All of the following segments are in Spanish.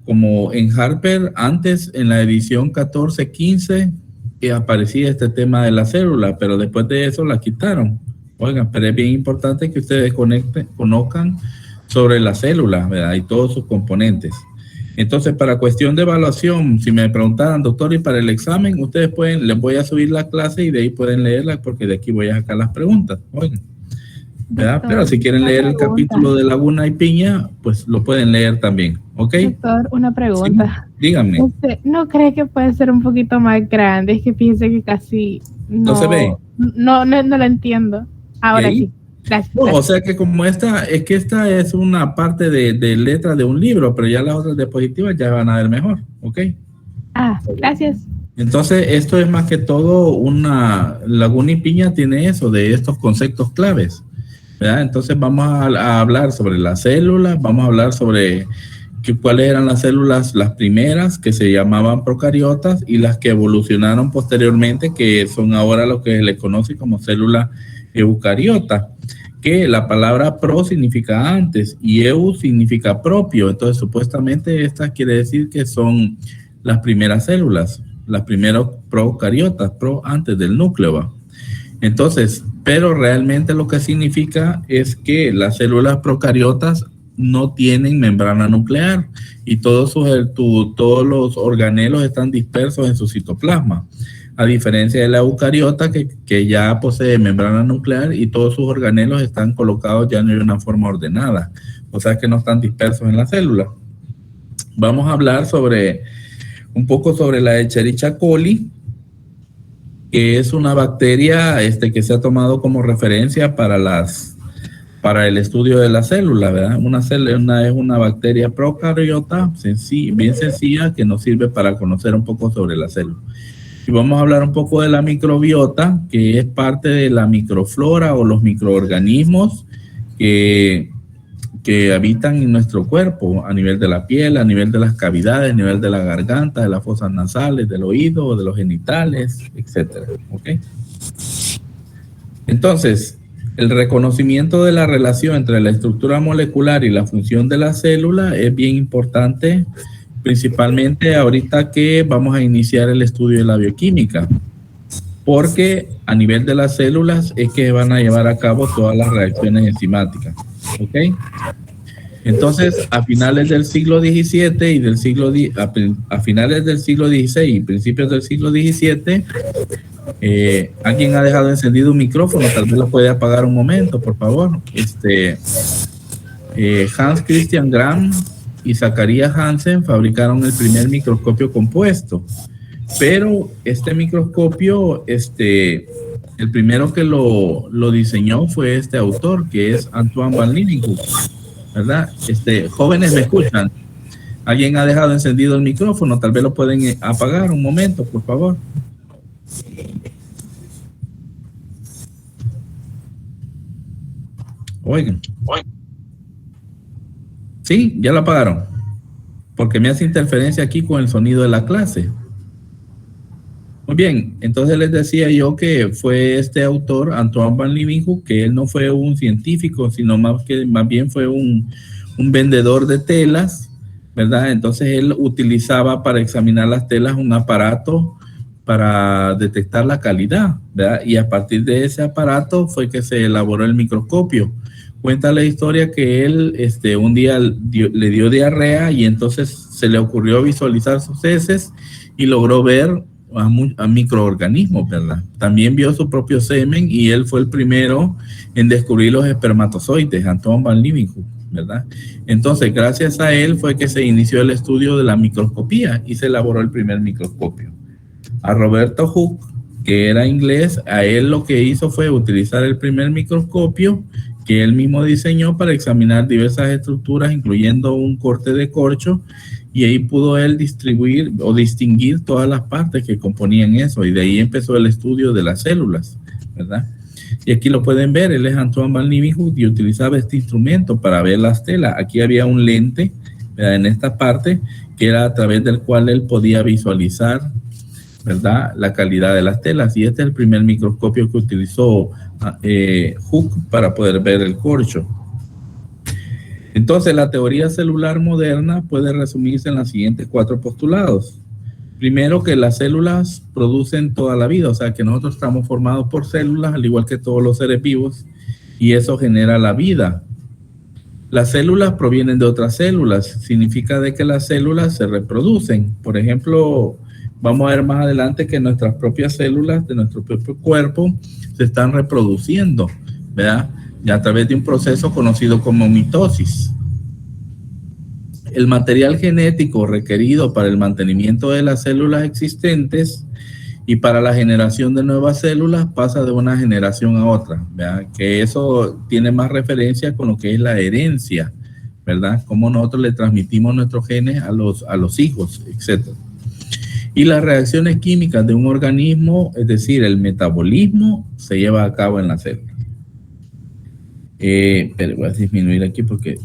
como en Harper, antes en la edición 14-15, que aparecía este tema de la célula, pero después de eso la quitaron. Oigan, pero es bien importante que ustedes conozcan sobre la célula, ¿verdad? Y todos sus componentes. Entonces, para cuestión de evaluación, si me preguntaran, doctor, y para el examen, ustedes les voy a subir la clase y de ahí pueden leerla, porque de aquí voy a sacar las preguntas. Oigan, ¿verdad? Doctor, pero si quieren leer el capítulo de Laguna y Piña, pues lo pueden leer también, ¿ok? Doctor, una pregunta. Sí, díganme. ¿No cree que puede ser un poquito más grande? Es que fíjese que casi no se ve. No lo entiendo. Ahora sí. Gracias. O sea que como esta es una parte de letra de un libro, pero ya las otras diapositivas ya van a ver mejor, ¿ok? Gracias. Entonces, esto es más que todo Laguna y Piña tiene eso, de estos conceptos claves, ¿verdad? Entonces vamos a hablar sobre las células, vamos a hablar sobre cuáles eran las células, las primeras que se llamaban procariotas y las que evolucionaron posteriormente, que son ahora lo que se le conoce como célula eucariota, que la palabra pro significa antes y eu significa propio. Entonces, supuestamente esta quiere decir que son las primeras células, las primeras procariotas, antes del núcleo. Entonces, pero realmente lo que significa es que las células procariotas no tienen membrana nuclear y todos los organelos están dispersos en su citoplasma, a diferencia de la eucariota que ya posee membrana nuclear y todos sus organelos están colocados ya de una forma ordenada, o sea que no están dispersos en la célula. Vamos a hablar un poco sobre la Escherichia coli, que es una bacteria que se ha tomado como referencia para el estudio de la célula, ¿verdad? Es una bacteria procariota, bien sencilla, que nos sirve para conocer un poco sobre la célula. Y vamos a hablar un poco de la microbiota, que es parte de la microflora o los microorganismos que habitan en nuestro cuerpo, a nivel de la piel, a nivel de las cavidades, a nivel de la garganta, de las fosas nasales, del oído, de los genitales, etcétera. ¿Ok? Entonces, el reconocimiento de la relación entre la estructura molecular y la función de la célula es bien importante, principalmente ahorita que vamos a iniciar el estudio de la bioquímica, porque a nivel de las células es que van a llevar a cabo todas las reacciones enzimáticas. ¿Ok? Entonces, a finales del siglo XVII y a finales del siglo XVI y principios del siglo XVII, alguien ha dejado encendido un micrófono, tal vez lo puede apagar un momento, por favor. Hans Christian Gram y Zacharias Hansen fabricaron el primer microscopio compuesto, pero este microscopio, el primero que lo diseñó fue este autor, que es Antoine van Leeuwenhoek, ¿verdad? Jóvenes, ¿me escuchan? Alguien ha dejado encendido el micrófono, tal vez lo pueden apagar un momento, por favor. Oigan. Sí, ya lo apagaron, porque me hace interferencia aquí con el sonido de la clase. Muy bien, entonces les decía yo que fue este autor, Antoine van Leeuwenhoek, que él no fue un científico, sino más bien fue un vendedor de telas, ¿verdad? Entonces él utilizaba para examinar las telas un aparato para detectar la calidad, ¿verdad? Y a partir de ese aparato fue que se elaboró el microscopio. Cuenta la historia que él un día le dio diarrea y entonces se le ocurrió visualizar sus heces y logró ver a microorganismos, ¿verdad? También vio su propio semen y él fue el primero en descubrir los espermatozoides, Antoine van Leeuwenhoek, ¿verdad? Entonces, gracias a él fue que se inició el estudio de la microscopía y se elaboró el primer microscopio. A Roberto Hooke, que era inglés, a él lo que hizo fue utilizar el primer microscopio que él mismo diseñó para examinar diversas estructuras, incluyendo un corte de corcho, y ahí pudo él distribuir o distinguir todas las partes que componían eso, y de ahí empezó el estudio de las células, ¿verdad? Y aquí lo pueden ver, él es Antoine van Leeuwenhoek y utilizaba este instrumento para ver las telas. Aquí había un lente, ¿verdad?, en esta parte, que era a través del cual él podía visualizar, ¿verdad?, la calidad de las telas, y este es el primer microscopio que utilizó Hooke para poder ver el corcho. Entonces, la teoría celular moderna puede resumirse en los siguientes 4 postulados. Primero, que las células producen toda la vida, o sea, que nosotros estamos formados por células, al igual que todos los seres vivos, y eso genera la vida. Las células provienen de otras células, significa de que las células se reproducen. Por ejemplo, vamos a ver más adelante que nuestras propias células de nuestro propio cuerpo se están reproduciendo, ¿verdad? Y a través de un proceso conocido como mitosis. El material genético requerido para el mantenimiento de las células existentes y para la generación de nuevas células pasa de una generación a otra, ¿verdad? Que eso tiene más referencia con lo que es la herencia, ¿verdad? Cómo nosotros le transmitimos nuestros genes a los hijos, etc. Y las reacciones químicas de un organismo, es decir, el metabolismo, se lleva a cabo en la célula. Pero voy a disminuir aquí porque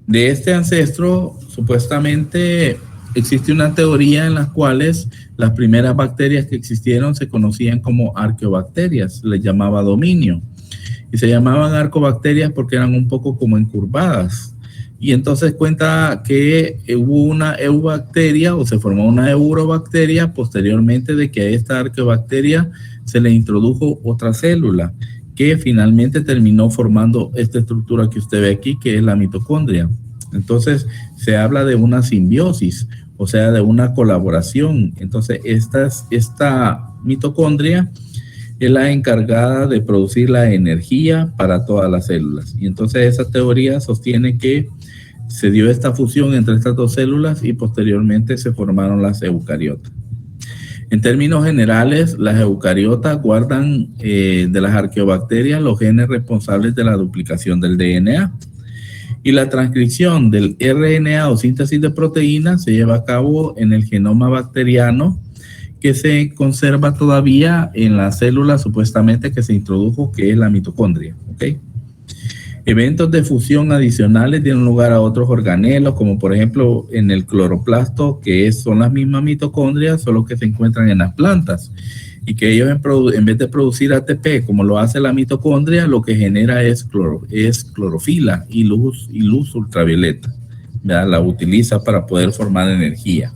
de este ancestro supuestamente existe una teoría en las cuales las primeras bacterias que existieron se conocían como arqueobacterias, les llamaba dominio, y se llamaban arcobacterias porque eran un poco como encurvadas. Y entonces cuenta que hubo una eubacteria o se formó una eurobacteria posteriormente de que a esta arqueobacteria se le introdujo otra célula que finalmente terminó formando esta estructura que usted ve aquí, que es la mitocondria. Entonces se habla de una simbiosis, o sea, de una colaboración. Entonces esta mitocondria es la encargada de producir la energía para todas las células. Y entonces esa teoría sostiene que se dio esta fusión entre estas dos células y posteriormente se formaron las eucariotas. En términos generales, las eucariotas guardan de las arqueobacterias los genes responsables de la duplicación del DNA. Y la transcripción del RNA o síntesis de proteínas se lleva a cabo en el genoma bacteriano que se conserva todavía en la célula supuestamente que se introdujo, que es la mitocondria. ¿Okay? Eventos de fusión adicionales dieron lugar a otros organelos, como por ejemplo en el cloroplasto, que son las mismas mitocondrias, solo que se encuentran en las plantas. Y que ellos en vez de producir ATP, como lo hace la mitocondria, lo que genera es clorofila y luz ultravioleta. ¿Verdad? La utiliza para poder formar energía.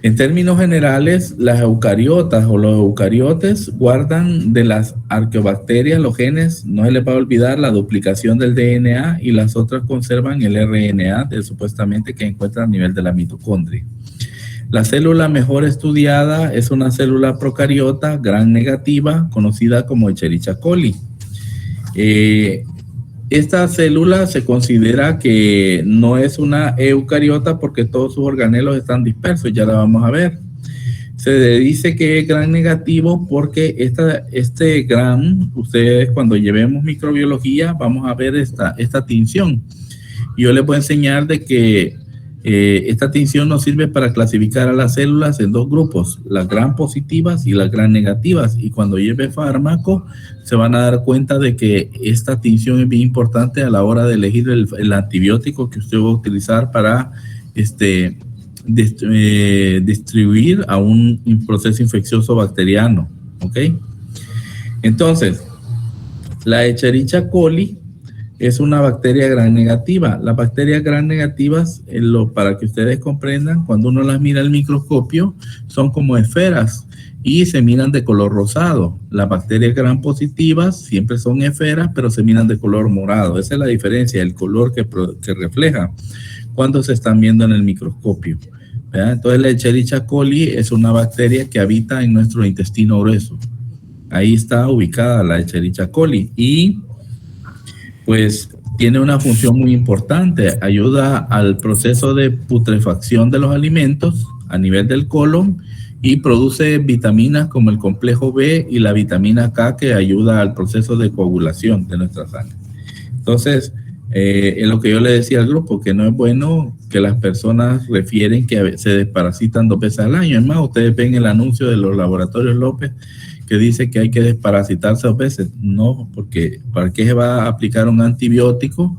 En términos generales, las eucariotas o los eucariotes guardan de las arqueobacterias los genes, no se les va a olvidar la duplicación del DNA, y las otras conservan el RNA supuestamente que encuentran a nivel de la mitocondria. La célula mejor estudiada es una célula procariota gram negativa conocida como Escherichia coli. Esta célula se considera que no es una eucariota porque todos sus organelos están dispersos, ya la vamos a ver. Se dice que es gram negativo porque este gram, ustedes cuando llevemos microbiología vamos a ver esta tinción. Yo les voy a enseñar de que esta tinción nos sirve para clasificar a las células en dos grupos, las gram positivas y las gram negativas, y cuando lleve fármaco se van a dar cuenta de que esta tinción es bien importante a la hora de elegir el antibiótico que usted va a utilizar para distribuir a un proceso infeccioso bacteriano. ¿Ok? Entonces, la Escherichia coli es una bacteria gram negativa. Las bacterias gram negativas, para que ustedes comprendan, cuando uno las mira al microscopio, son como esferas y se miran de color rosado. Las bacterias gram positivas siempre son esferas, pero se miran de color morado. Esa es la diferencia, el color que refleja cuando se están viendo en el microscopio. ¿Verdad? Entonces la Escherichia coli es una bacteria que habita en nuestro intestino grueso. Ahí está ubicada la Escherichia coli y pues tiene una función muy importante, ayuda al proceso de putrefacción de los alimentos a nivel del colon y produce vitaminas como el complejo B y la vitamina K que ayuda al proceso de coagulación de nuestra sangre. Entonces, es lo que yo le decía al grupo, que no es bueno que las personas refieren que se desparasitan 2 veces al año. Es más, ustedes ven el anuncio de los laboratorios López que dice que hay que desparasitarse 2 veces. No, porque ¿para qué se va a aplicar un antibiótico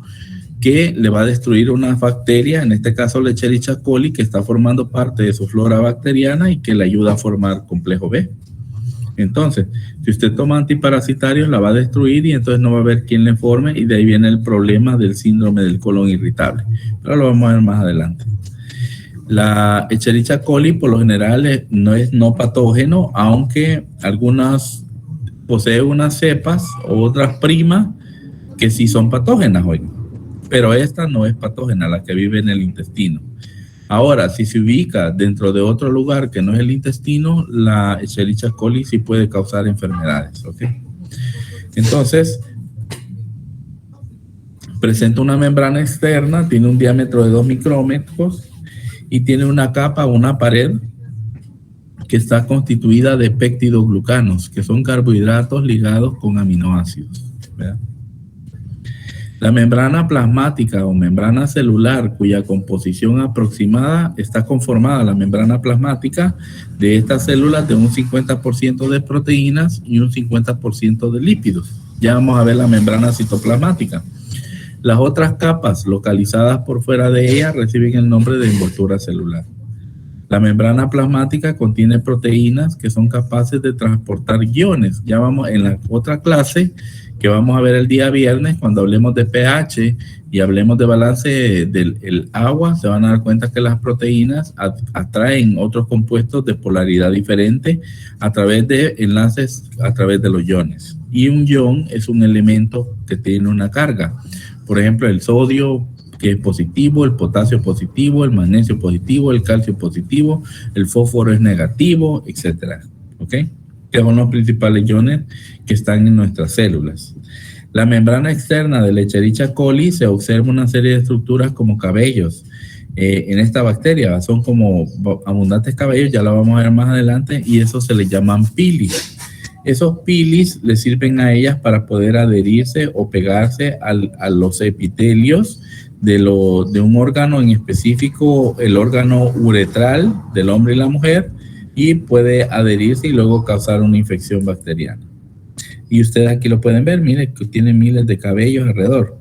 que le va a destruir una bacteria, en este caso la Escherichia coli, que está formando parte de su flora bacteriana y que le ayuda a formar complejo B? Entonces, si usted toma antiparasitarios, la va a destruir y entonces no va a haber quien le forme, y de ahí viene el problema del síndrome del colon irritable. Pero lo vamos a ver más adelante. La Escherichia coli por lo general no es no patógeno, aunque algunas posee unas cepas o otras primas que sí son patógenas hoy. Pero esta no es patógena, la que vive en el intestino. Ahora, si se ubica dentro de otro lugar que no es el intestino, la Escherichia coli sí puede causar enfermedades, ¿ok? Entonces, presenta una membrana externa, tiene un diámetro de 2 micrómetros y tiene una capa, una pared que está constituida de péptidoglucanos, que son carbohidratos ligados con aminoácidos, ¿verdad? La membrana plasmática o membrana celular, cuya composición aproximada está conformada, la membrana plasmática de estas células, de un 50% de proteínas y un 50% de lípidos. Ya vamos a ver la membrana citoplasmática. Las otras capas localizadas por fuera de ella reciben el nombre de envoltura celular. La membrana plasmática contiene proteínas que son capaces de transportar iones. Ya vamos en la otra clase que vamos a ver el día viernes, cuando hablemos de pH y hablemos de balance del agua, se van a dar cuenta que las proteínas atraen otros compuestos de polaridad diferente a través de enlaces, a través de los iones. Y un ion es un elemento que tiene una carga. Por ejemplo, el sodio, que es positivo, el potasio positivo, el magnesio positivo, el calcio positivo, el fósforo es negativo, etcétera. ¿Ok? Que son los principales iones que están en nuestras células. La membrana externa de la Escherichia coli se observa una serie de estructuras como cabellos. En esta bacteria son como abundantes cabellos, ya lo vamos a ver más adelante, y eso se les llaman pilis. Esos pilis les sirven a ellas para poder adherirse o pegarse a los epitelios de un órgano en específico, el órgano uretral del hombre y la mujer, y puede adherirse y luego causar una infección bacteriana. Y ustedes aquí lo pueden ver, miren que tiene miles de cabellos alrededor.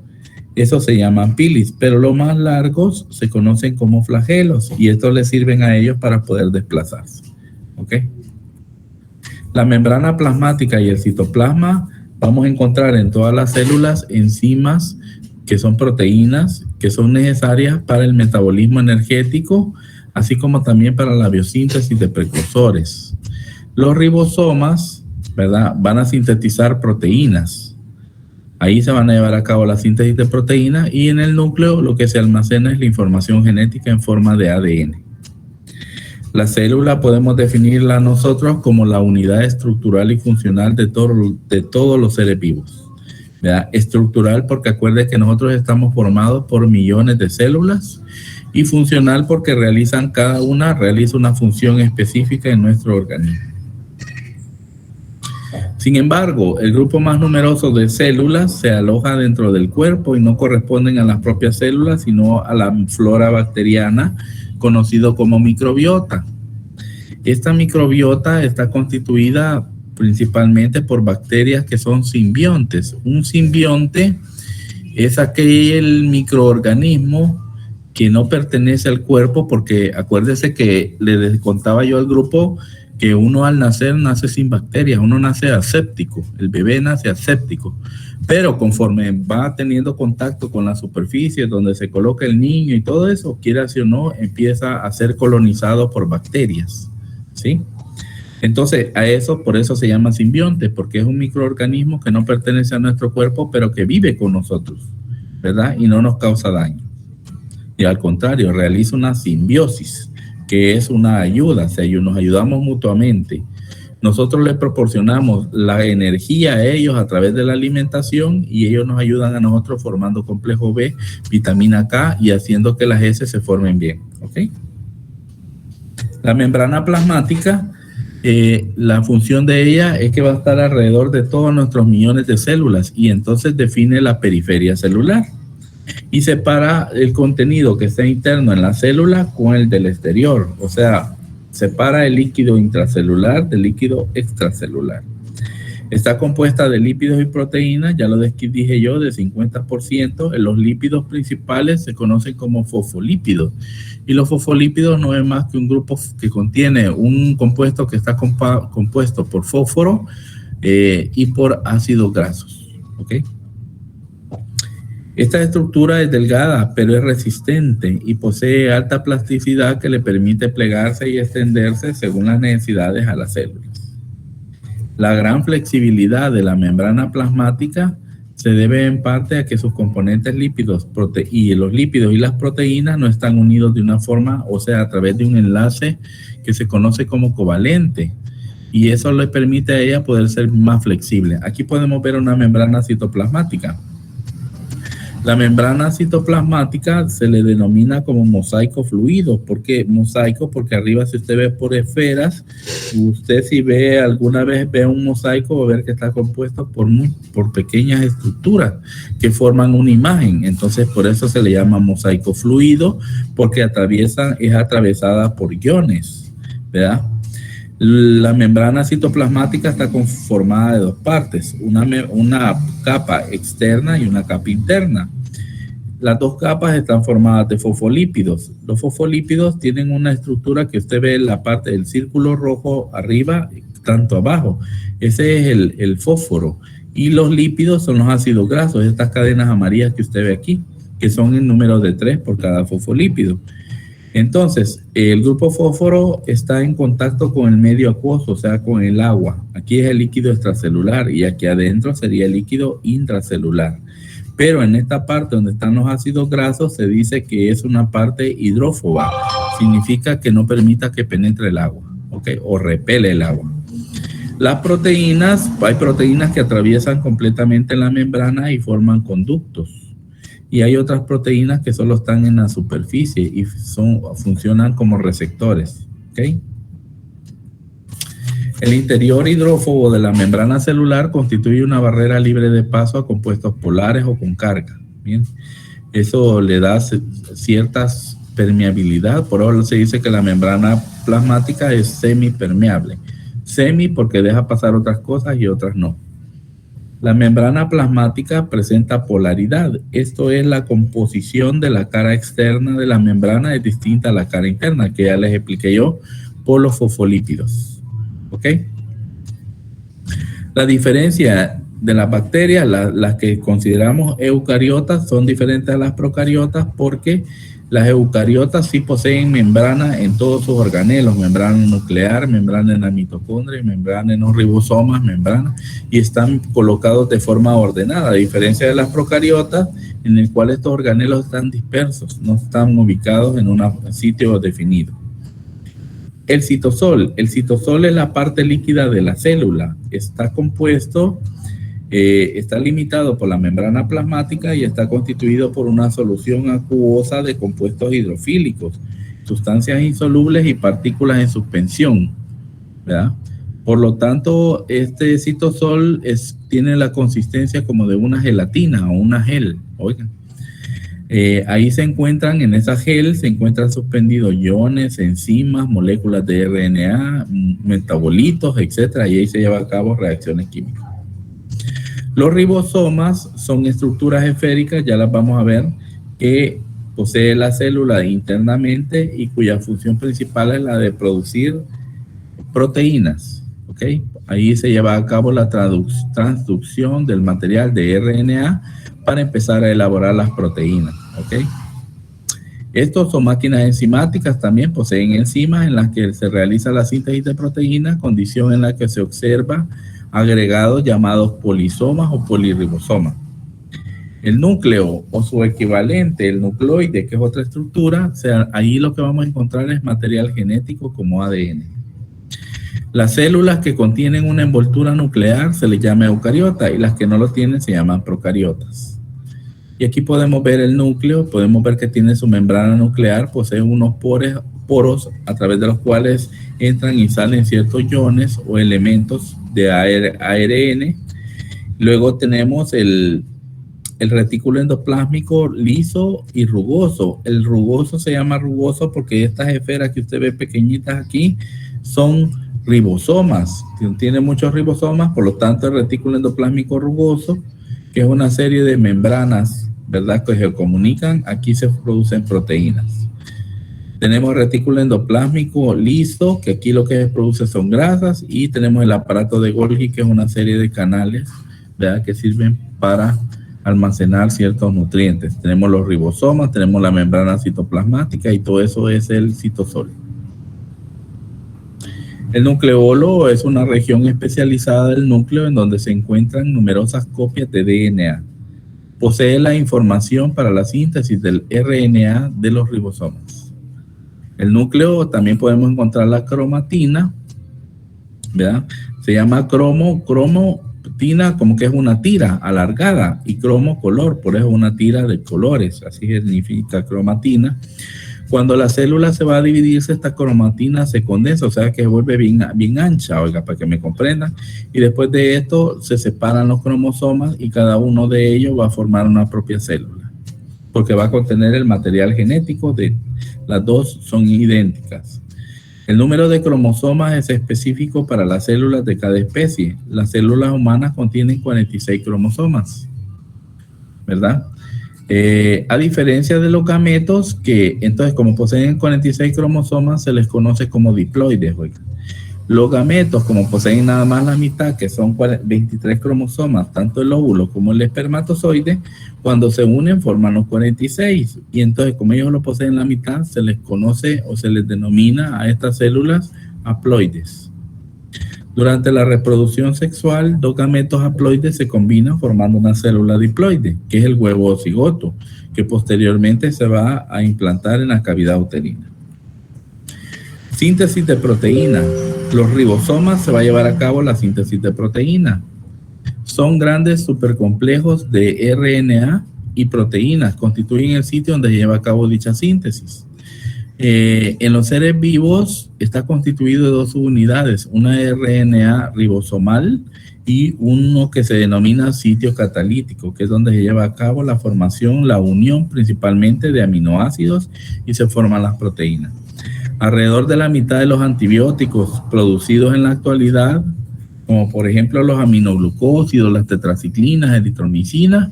Esos se llaman pilis, pero los más largos se conocen como flagelos, y estos les sirven a ellos para poder desplazarse. ¿Ok? La membrana plasmática y el citoplasma, vamos a encontrar en todas las células enzimas que son proteínas que son necesarias para el metabolismo energético, así como también para la biosíntesis de precursores. Los ribosomas, ¿verdad?, van a sintetizar proteínas. Ahí se van a llevar a cabo la síntesis de proteínas, y en el núcleo lo que se almacena es la información genética en forma de ADN. La célula podemos definirla nosotros como la unidad estructural y funcional de todos los seres vivos, ¿verdad? Estructural porque acuérdense que nosotros estamos formados por millones de células, y funcional porque cada una realiza una función específica en nuestro organismo. Sin embargo, el grupo más numeroso de células se aloja dentro del cuerpo y no corresponden a las propias células, sino a la flora bacteriana, conocido como microbiota. Esta microbiota está constituida principalmente por bacterias que son simbiontes. Un simbionte es aquel microorganismo que no pertenece al cuerpo, porque acuérdese que les contaba yo al grupo que uno al nacer nace sin bacterias, uno nace aséptico, el bebé nace aséptico, pero conforme va teniendo contacto con la superficie donde se coloca el niño y todo eso, quiera o no, empieza a ser colonizado por bacterias, ¿sí? Entonces, por eso se llama simbionte, porque es un microorganismo que no pertenece a nuestro cuerpo, pero que vive con nosotros, ¿verdad? Y no nos causa daño. Y al contrario, realiza una simbiosis, que es una ayuda, o sea, nos ayudamos mutuamente. Nosotros les proporcionamos la energía a ellos a través de la alimentación, y ellos nos ayudan a nosotros formando complejo B, vitamina K, y haciendo que las heces se formen bien. ¿Ok? La membrana plasmática, la función de ella es que va a estar alrededor de todos nuestros millones de células, y entonces define la periferia celular y separa el contenido que está interno en la célula con el del exterior, o sea, separa el líquido intracelular del líquido extracelular. Está compuesta de lípidos y proteínas, ya lo dije yo, de 50%. Los lípidos principales se conocen como fosfolípidos. Y los fosfolípidos no es más que un grupo que contiene un compuesto que está compuesto por fósforo y por ácidos grasos. ¿Ok? Esta estructura es delgada, pero es resistente y posee alta plasticidad que le permite plegarse y extenderse según las necesidades a las células. La gran flexibilidad de la membrana plasmática se debe en parte a que sus componentes lípidos y los lípidos y las proteínas no están unidos de una forma, o sea, a través de un enlace que se conoce como covalente, y eso le permite a ella poder ser más flexible. Aquí podemos ver una membrana citoplasmática. La membrana citoplasmática se le denomina como mosaico fluido. ¿Por qué mosaico? Porque arriba, si usted ve por esferas, usted si ve alguna vez ve un mosaico, va a ver que está compuesto por pequeñas estructuras que forman una imagen. Entonces, por eso se le llama mosaico fluido, porque es atravesada por iones, ¿verdad? La membrana citoplasmática está conformada de dos partes, una capa externa y una capa interna. Las dos capas están formadas de fosfolípidos. Los fosfolípidos tienen una estructura que usted ve en la parte del círculo rojo arriba, tanto abajo. Ese es el fósforo. Y los lípidos son los ácidos grasos, estas cadenas amarillas que usted ve aquí, que son en número de 3 por cada fosfolípido. Entonces, el grupo fósforo está en contacto con el medio acuoso, o sea, con el agua. Aquí es el líquido extracelular y aquí adentro sería el líquido intracelular. Pero en esta parte donde están los ácidos grasos se dice que es una parte hidrófoba. Significa que no permita que penetre el agua, ¿ok? O repele el agua. Las proteínas, hay proteínas que atraviesan completamente la membrana y forman conductos. Y hay otras proteínas que solo están en la superficie y funcionan como receptores, ¿ok? El interior hidrófobo de la membrana celular constituye una barrera libre de paso a compuestos polares o con carga. Bien, eso le da ciertas permeabilidad. Por ahora se dice que la membrana plasmática es semipermeable. Semi porque deja pasar otras cosas y otras no. La membrana plasmática presenta polaridad. Esto es la composición de la cara externa de la membrana es distinta a la cara interna, que ya les expliqué yo, por los fosfolípidos. ¿Ok? La diferencia de las bacterias, las que consideramos eucariotas, son diferentes a las procariotas porque las eucariotas sí poseen membrana en todos sus organelos, membrana nuclear, membrana en la mitocondria, membrana en los ribosomas, membrana, y están colocados de forma ordenada, a diferencia de las procariotas, en el cual estos organelos están dispersos, no están ubicados en un sitio definido. El citosol es la parte líquida de la célula, está compuesto, está limitado por la membrana plasmática y está constituido por una solución acuosa de compuestos hidrofílicos, sustancias insolubles y partículas en suspensión, ¿verdad? Por lo tanto, este citosol tiene la consistencia como de una gelatina o una gel, oigan. Ahí se encuentran, en esa gel se encuentran suspendidos iones, enzimas, moléculas de RNA, metabolitos, etcétera, y ahí se llevan a cabo reacciones químicas. Los ribosomas son estructuras esféricas, ya las vamos a ver, que posee la célula internamente y cuya función principal es la de producir proteínas, ¿ok? Ahí se lleva a cabo la transducción del material de RNA para empezar a elaborar las proteínas, ¿ok? Estos son máquinas enzimáticas, también poseen enzimas en las que se realiza la síntesis de proteínas, condición en la que se observa agregados llamados polisomas o polirribosomas. El núcleo o su equivalente, el nucleoide, que es otra estructura, o sea, ahí lo que vamos a encontrar es material genético como ADN. Las células que contienen una envoltura nuclear se les llama eucariota y las que no lo tienen se llaman procariotas. Y aquí podemos ver el núcleo, podemos ver que tiene su membrana nuclear, posee unos poros a través de los cuales entran y salen ciertos iones o elementos de ARN. Luego tenemos el retículo endoplásmico liso y rugoso. El rugoso se llama rugoso porque estas esferas que usted ve pequeñitas aquí son ribosomas, tiene muchos ribosomas, por lo tanto el retículo endoplásmico rugoso, que es una serie de membranas, ¿verdad?, que se comunican, aquí se producen proteínas. Tenemos el retículo endoplásmico liso, que aquí lo que se produce son grasas, y tenemos el aparato de Golgi, que es una serie de canales, ¿verdad?, que sirven para almacenar ciertos nutrientes. Tenemos los ribosomas, tenemos la membrana citoplasmática, y todo eso es el citosol. El nucleolo es una región especializada del núcleo en donde se encuentran numerosas copias de DNA. Posee la información para la síntesis del RNA de los ribosomas. El núcleo también podemos encontrar la cromatina, ¿verdad? Se llama cromatina como que es una tira alargada, y cromo color, por eso es una tira de colores, así significa cromatina. Cuando la célula se va a dividirse, esta cromatina se condensa, o sea que se vuelve bien ancha, oiga, para que me comprendan. Y después de esto se separan los cromosomas y cada uno de ellos va a formar una propia célula, porque va a contener el material genético de las dos, son idénticas. El número de cromosomas es específico para las células de cada especie. Las células humanas contienen 46 cromosomas, ¿verdad? A diferencia de los gametos, que entonces como poseen 46 cromosomas, se les conoce como diploides. Oiga. Los gametos, como poseen nada más la mitad, que son 23 cromosomas, tanto el óvulo como el espermatozoide, cuando se unen forman los 46. Y entonces, como ellos lo poseen la mitad, se les conoce o se les denomina a estas células haploides. Durante la reproducción sexual, dos gametos haploides se combinan formando una célula diploide, que es el huevo cigoto, que posteriormente se va a implantar en la cavidad uterina. Síntesis de proteína. Los ribosomas se va a llevar a cabo la síntesis de proteína. Son grandes supercomplejos de RNA y proteínas, constituyen el sitio donde se lleva a cabo dicha síntesis. En los seres vivos está constituido de dos subunidades, una RNA ribosomal y uno que se denomina sitio catalítico, que es donde se lleva a cabo la formación, la unión principalmente de aminoácidos y se forman las proteínas. Alrededor de la mitad de los antibióticos producidos en la actualidad, como por ejemplo los aminoglucósidos, las tetraciclinas, eritromicinas,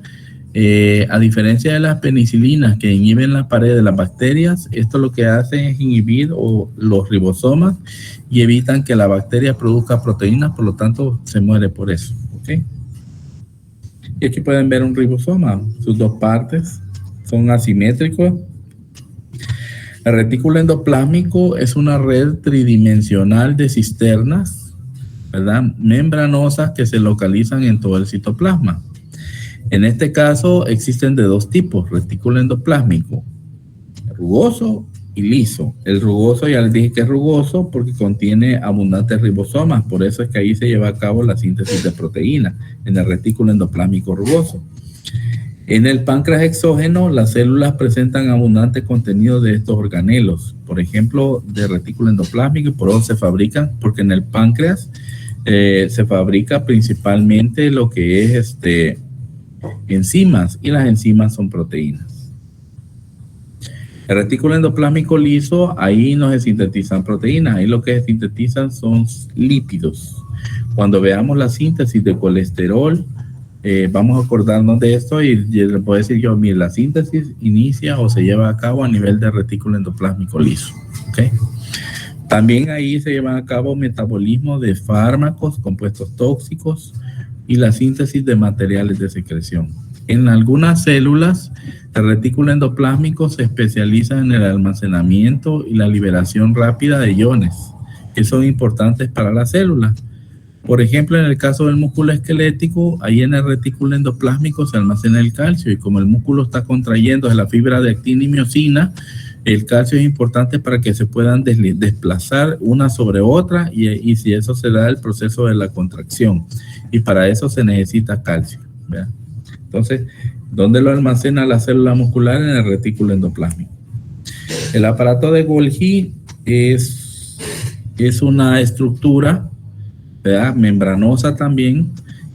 a diferencia de las penicilinas que inhiben la pared de las bacterias, esto lo que hace es inhibir los ribosomas y evitan que la bacteria produzca proteínas, por lo tanto se muere por eso. ¿Okay? Y aquí pueden ver un ribosoma, sus dos partes son asimétricos. El retículo endoplásmico es una red tridimensional de cisternas, ¿verdad?, membranosas que se localizan en todo el citoplasma. En este caso existen de dos tipos, retículo endoplásmico, rugoso y liso. El rugoso ya les dije que es rugoso porque contiene abundantes ribosomas, por eso es que ahí se lleva a cabo la síntesis de proteína, en el retículo endoplásmico rugoso. En el páncreas exógeno, las células presentan abundante contenido de estos organelos, por ejemplo, de retículo endoplásmico, y por eso se fabrican, porque en el páncreas se fabrica principalmente lo que es enzimas, y las enzimas son proteínas. El retículo endoplásmico liso, ahí no se sintetizan proteínas, ahí lo que se sintetizan son lípidos. Cuando veamos la síntesis de colesterol, vamos a acordarnos de esto y les puedo decir yo, mire, la síntesis inicia o se lleva a cabo a nivel de retículo endoplásmico liso. ¿Okay? También ahí se llevan a cabo metabolismo de fármacos, compuestos tóxicos y la síntesis de materiales de secreción. En algunas células, el retículo endoplásmico se especializa en el almacenamiento y la liberación rápida de iones, que son importantes para la célula. Por ejemplo, en el caso del músculo esquelético, ahí en el retículo endoplásmico se almacena el calcio, y como el músculo está contrayendo de la fibra de actina y miosina, el calcio es importante para que se puedan desplazar una sobre otra, y si eso se da el proceso de la contracción, y para eso se necesita calcio, ¿verdad? Entonces, ¿dónde lo almacena la célula muscular? En el retículo endoplásmico. El aparato de Golgi es una estructura, ¿verdad?, membranosa también,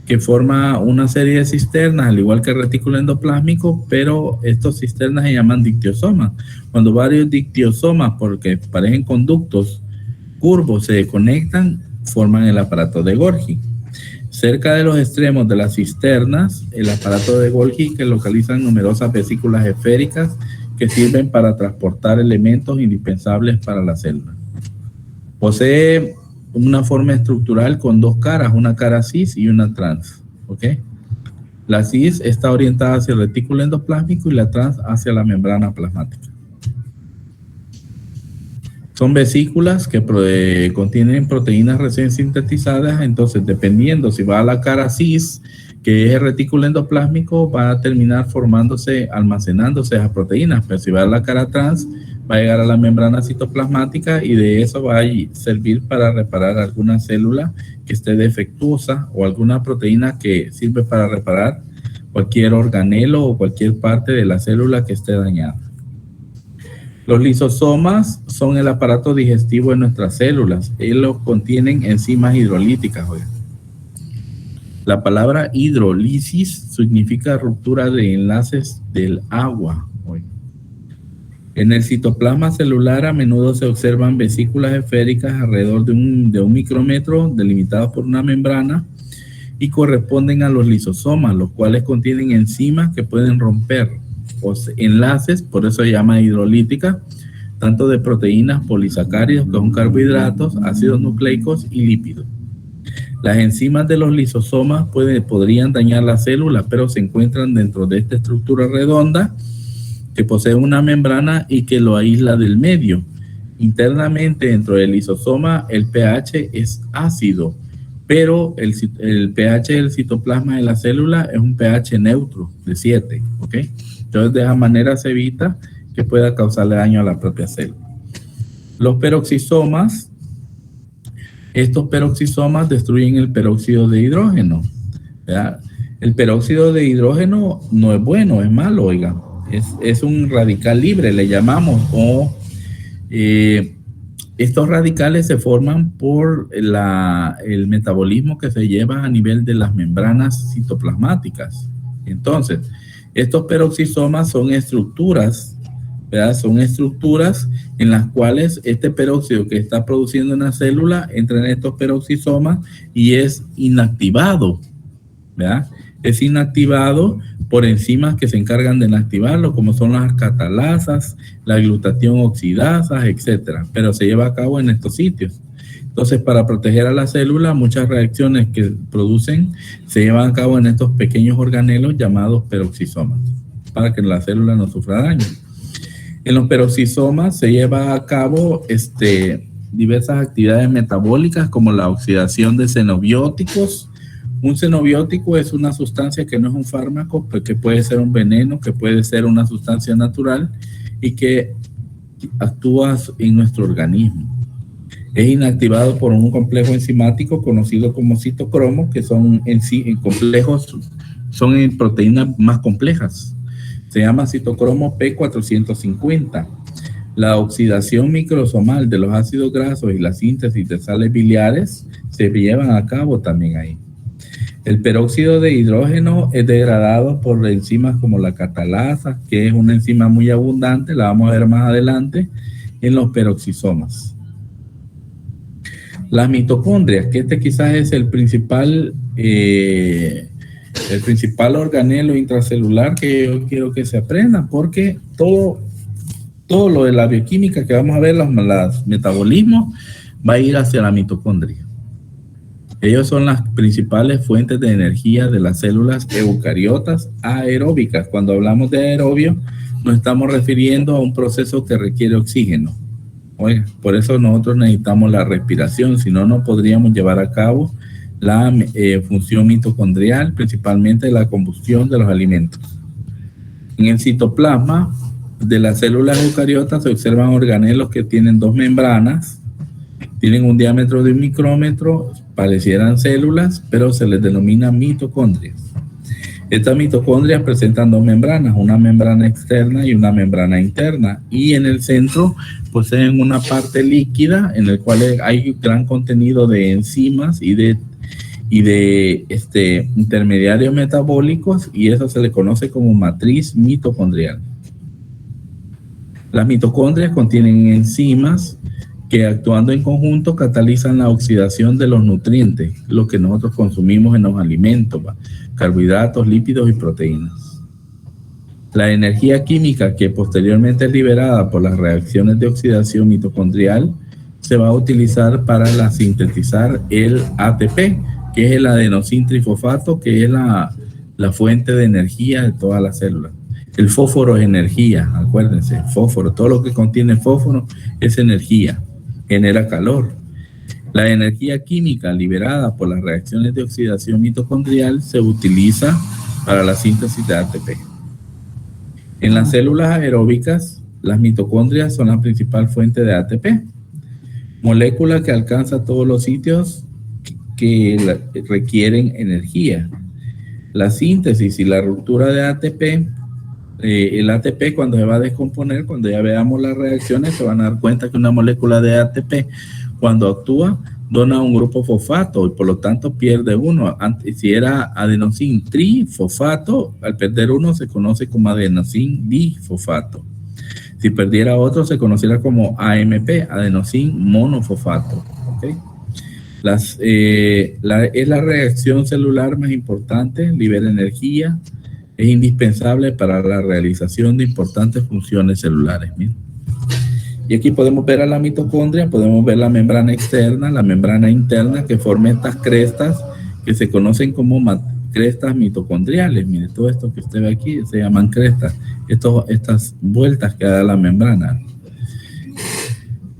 que forma una serie de cisternas, al igual que el retículo endoplásmico, pero estas cisternas se llaman dictiosomas. Cuando varios dictiosomas, porque parecen conductos curvos, se conectan, forman el aparato de Golgi. Cerca de los extremos de las cisternas, el aparato de Golgi que localizan numerosas vesículas esféricas que sirven para transportar elementos indispensables para la célula. Posee una forma estructural con dos caras, una cara cis y una trans. ¿Ok? La cis está orientada hacia el retículo endoplásmico y la trans hacia la membrana plasmática. Son vesículas que contienen proteínas recién sintetizadas, entonces dependiendo si va a la cara cis, que es el retículo endoplásmico, va a terminar almacenándose esas proteínas, pero si va a la cara trans, va a llegar a la membrana citoplasmática y de eso va a servir para reparar alguna célula que esté defectuosa o alguna proteína que sirve para reparar cualquier organelo o cualquier parte de la célula que esté dañada. Los lisosomas son el aparato digestivo de nuestras células. Ellos contienen enzimas hidrolíticas. Oiga. La palabra hidrólisis significa ruptura de enlaces del agua. Oiga. En el citoplasma celular a menudo se observan vesículas esféricas alrededor de un micrómetro delimitadas por una membrana y corresponden a los lisosomas, los cuales contienen enzimas que pueden romper enlaces, por eso se llama hidrolítica, tanto de proteínas, polisacáridos, que son carbohidratos, ácidos nucleicos y lípidos. Las enzimas de los lisosomas podrían dañar la célula, pero se encuentran dentro de esta estructura redonda que posee una membrana y que lo aísla del medio. Internamente dentro del lisosoma el pH es ácido, pero el pH del citoplasma de la célula es un pH neutro de 7, ¿ok? Entonces, de esa manera se evita que pueda causarle daño a la propia célula. Los peroxisomas, estos peroxisomas destruyen el peróxido de hidrógeno, ¿verdad? El peróxido de hidrógeno no es bueno, es malo, oiga. Es un radical libre, le llamamos, estos radicales se forman por el metabolismo que se lleva a nivel de las membranas citoplasmáticas. Entonces, estos peroxisomas son estructuras, ¿verdad? Son estructuras en las cuales este peróxido que está produciendo una célula entra en estos peroxisomas y es inactivado, ¿verdad? Es inactivado por enzimas que se encargan de inactivarlo, como son las catalasas, la glutatión oxidasa, etcétera, pero se lleva a cabo en estos sitios. Entonces, para proteger a la célula, muchas reacciones que producen se llevan a cabo en estos pequeños organelos llamados peroxisomas, para que la célula no sufra daño. En los peroxisomas se lleva a cabo diversas actividades metabólicas, como la oxidación de xenobióticos. Un xenobiótico es una sustancia que no es un fármaco, pero que puede ser un veneno, que puede ser una sustancia natural y que actúa en nuestro organismo. Es inactivado por un complejo enzimático conocido como citocromo, que son complejos, son en proteínas más complejas. Se llama citocromo P450. La oxidación microsomal de los ácidos grasos y la síntesis de sales biliares se llevan a cabo también ahí. El peróxido de hidrógeno es degradado por enzimas como la catalasa, que es una enzima muy abundante, la vamos a ver más adelante, en los peroxisomas. Las mitocondrias, que quizás es el principal organelo intracelular que yo quiero que se aprenda, porque todo lo de la bioquímica que vamos a ver, los metabolismos, va a ir hacia la mitocondria. Ellos son las principales fuentes de energía de las células eucariotas aeróbicas. Cuando hablamos de aerobio, nos estamos refiriendo a un proceso que requiere oxígeno. Oiga, por eso nosotros necesitamos la respiración, si no, no podríamos llevar a cabo la función mitocondrial, principalmente la combustión de los alimentos. En el citoplasma de las células eucariotas se observan organelos que tienen dos membranas, tienen un diámetro de 1 micrómetro, parecieran células, pero se les denomina mitocondrias. Estas mitocondrias presentan dos membranas, una membrana externa y una membrana interna, y en el centro poseen una parte líquida en el cual hay gran contenido de enzimas y de intermediarios metabólicos, y eso se le conoce como matriz mitocondrial. Las mitocondrias contienen enzimas que actuando en conjunto catalizan la oxidación de los nutrientes, lo que nosotros consumimos en los alimentos, carbohidratos, lípidos y proteínas. La energía química que posteriormente es liberada por las reacciones de oxidación mitocondrial se va a utilizar para sintetizar el ATP, que es el adenosín trifosfato, que es la fuente de energía de todas las células. El fósforo es energía, acuérdense, fósforo, todo lo que contiene fósforo es energía, genera calor. La energía química liberada por las reacciones de oxidación mitocondrial se utiliza para la síntesis de ATP. En las células aeróbicas, las mitocondrias son la principal fuente de ATP, molécula que alcanza todos los sitios que requieren energía. La síntesis y la ruptura de ATP, el ATP cuando se va a descomponer, cuando ya veamos las reacciones, se van a dar cuenta que una molécula de ATP, cuando actúa, dona un grupo fosfato y por lo tanto pierde uno. Si era adenosín trifosfato, al perder uno se conoce como adenosín bifosfato. Si perdiera otro se conociera como AMP, adenosín monofosfato. ¿Okay? Es la reacción celular más importante, libera energía, es indispensable para la realización de importantes funciones celulares. Miren. Y aquí podemos ver a la mitocondria, podemos ver la membrana externa, la membrana interna que forma estas crestas que se conocen como crestas mitocondriales. Mire, todo esto que usted ve aquí se llaman crestas, estas vueltas que da la membrana.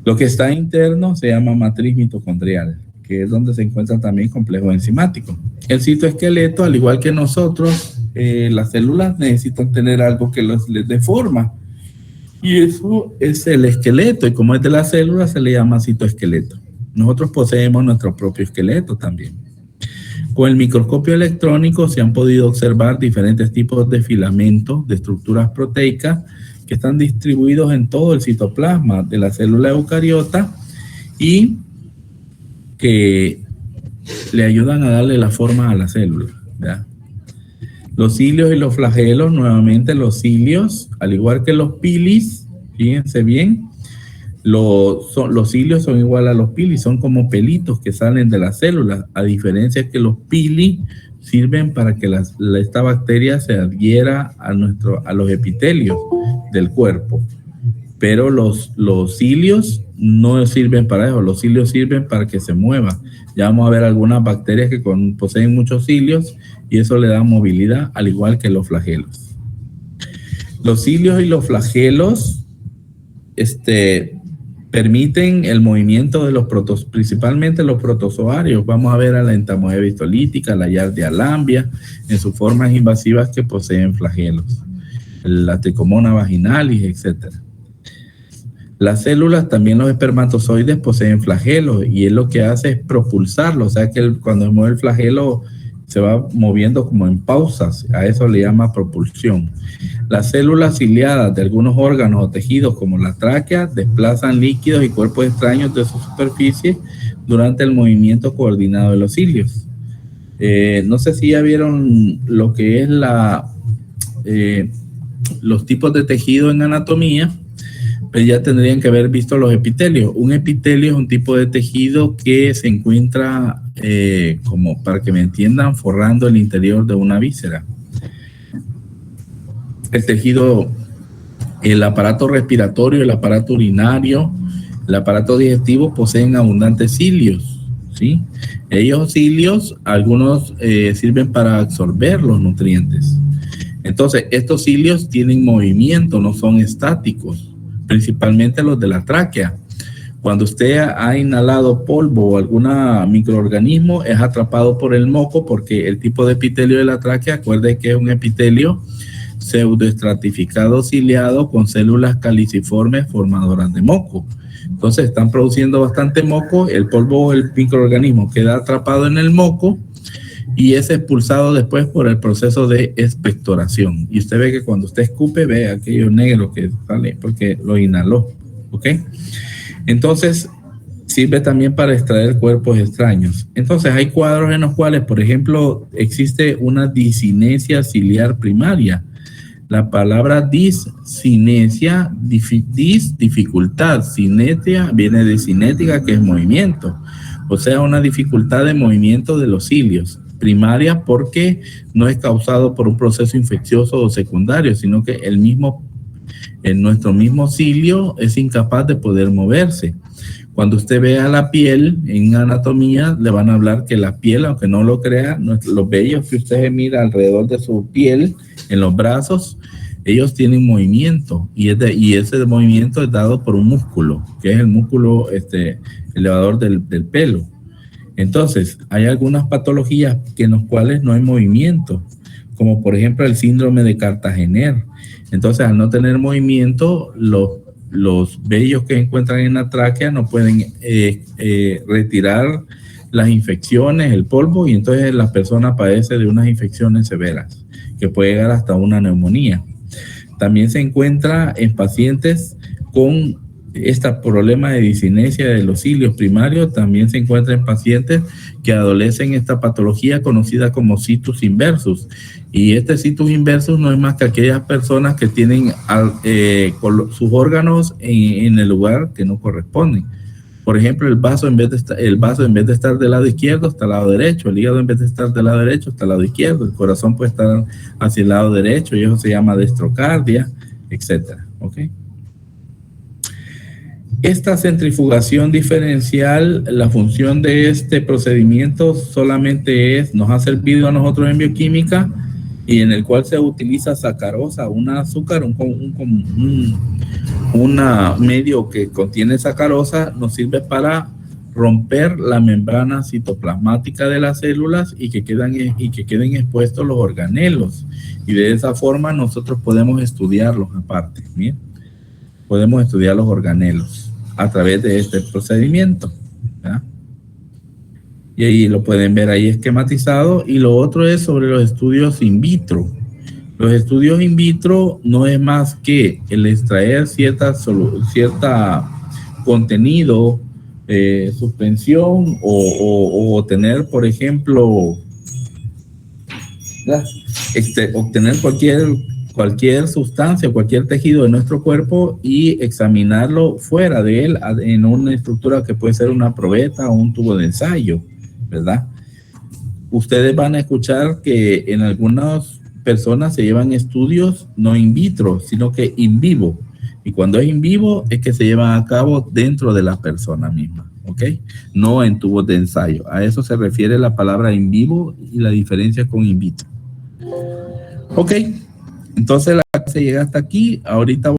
Lo que está interno se llama matriz mitocondrial, que es donde se encuentra también complejo enzimático. El citoesqueleto, al igual que nosotros, las células necesitan tener algo que les dé forma. Y eso es el esqueleto, y como es de las células, se le llama citoesqueleto. Nosotros poseemos nuestro propio esqueleto también. Con el microscopio electrónico se han podido observar diferentes tipos de filamentos de estructuras proteicas que están distribuidos en todo el citoplasma de la célula eucariota y que le ayudan a darle la forma a la célula, ¿verdad? Los cilios y los flagelos, nuevamente los cilios, al igual que los pilis, fíjense bien, los cilios son igual a los pilis, son como pelitos que salen de las células, a diferencia que los pilis sirven para que esta bacteria se adhiera a los epitelios del cuerpo. Pero los cilios no sirven para eso, los cilios sirven para que se mueva. Ya vamos a ver algunas bacterias que poseen muchos cilios y eso le da movilidad, al igual que los flagelos. Los cilios y los flagelos permiten el movimiento de principalmente los protozoarios. Vamos a ver a la entamoeba histolítica, la Giardia lambia, en sus formas invasivas que poseen flagelos. La Trichomona vaginalis, etc. Las células, también los espermatozoides, poseen flagelos y él lo que hace es propulsarlo. O sea que cuando se mueve el flagelo se va moviendo como en pausas. A eso le llama propulsión. Las células ciliadas de algunos órganos o tejidos como la tráquea desplazan líquidos y cuerpos extraños de su superficie durante el movimiento coordinado de los cilios. No sé si ya vieron lo que es los tipos de tejido en anatomía, pero ya tendrían que haber visto los epitelios. Un epitelio es un tipo de tejido que se encuentra, como para que me entiendan, forrando el interior de una víscera. El tejido, el aparato respiratorio, el aparato urinario, el aparato digestivo poseen abundantes cilios, ¿sí? Ellos cilios, algunos sirven para absorber los nutrientes. Entonces, estos cilios tienen movimiento, no son estáticos, principalmente los de la tráquea. Cuando usted ha inhalado polvo o algún microorganismo, es atrapado por el moco porque el tipo de epitelio de la tráquea, acuerde que es un epitelio pseudoestratificado ciliado con células caliciformes formadoras de moco. Entonces están produciendo bastante moco, el polvo o el microorganismo queda atrapado en el moco y es expulsado después por el proceso de expectoración. Y usted ve que cuando usted escupe, ve aquello negro que sale porque lo inhaló, ¿ok? Entonces sirve también para extraer cuerpos extraños. Entonces hay cuadros en los cuales, por ejemplo, existe una disinesia ciliar primaria. La palabra discinesia, dificultad. Cinesia viene de cinética, que es movimiento. O sea, una dificultad de movimiento de los cilios. Primaria porque no es causado por un proceso infeccioso o secundario, sino que nuestro mismo cilio es incapaz de poder moverse. Cuando usted vea la piel en anatomía, le van a hablar que la piel, aunque no lo crea, los vellos que usted mira alrededor de su piel, en los brazos, ellos tienen movimiento y ese movimiento es dado por un músculo, que es el músculo elevador del pelo. Entonces, hay algunas patologías en las cuales no hay movimiento, como por ejemplo el síndrome de Cartagener. Entonces, al no tener movimiento, los vellos que encuentran en la tráquea no pueden retirar las infecciones, el polvo, y entonces la persona padece de unas infecciones severas, que puede llegar hasta una neumonía. También se encuentra en pacientes con este problema de discinesia de los cilios primarios. También se encuentra en pacientes que adolecen esta patología conocida como situs inversus. Y este situs inversus no es más que aquellas personas que tienen sus órganos en el lugar que no corresponden. Por ejemplo, el vaso en vez de estar del lado izquierdo está al lado derecho, el hígado en vez de estar del lado derecho está al lado izquierdo, el corazón puede estar hacia el lado derecho y eso se llama destrocardia, etcétera. ¿Okay? Esta centrifugación diferencial, la función de este procedimiento solamente nos ha servido a nosotros en bioquímica, y en el cual se utiliza sacarosa, un azúcar, un medio que contiene sacarosa, nos sirve para romper la membrana citoplasmática de las células y que queden expuestos los organelos. Y de esa forma nosotros podemos estudiarlos aparte. ¿Bien? Podemos estudiar los organelos a través de este procedimiento. ¿Ya? Y ahí lo pueden ver ahí esquematizado. Y lo otro es sobre los estudios in vitro. Los estudios in vitro no es más que el extraer cierta contenido, suspensión o tener, por ejemplo, obtener cualquier sustancia, cualquier tejido de nuestro cuerpo y examinarlo fuera de él en una estructura que puede ser una probeta o un tubo de ensayo, ¿verdad? Ustedes van a escuchar que en algunas personas se llevan estudios no in vitro, sino que in vivo. Y cuando es in vivo es que se llevan a cabo dentro de la persona misma, ¿ok? No en tubos de ensayo. A eso se refiere la palabra in vivo y la diferencia con in vitro. Ok, entonces la clase llega hasta aquí. Ahorita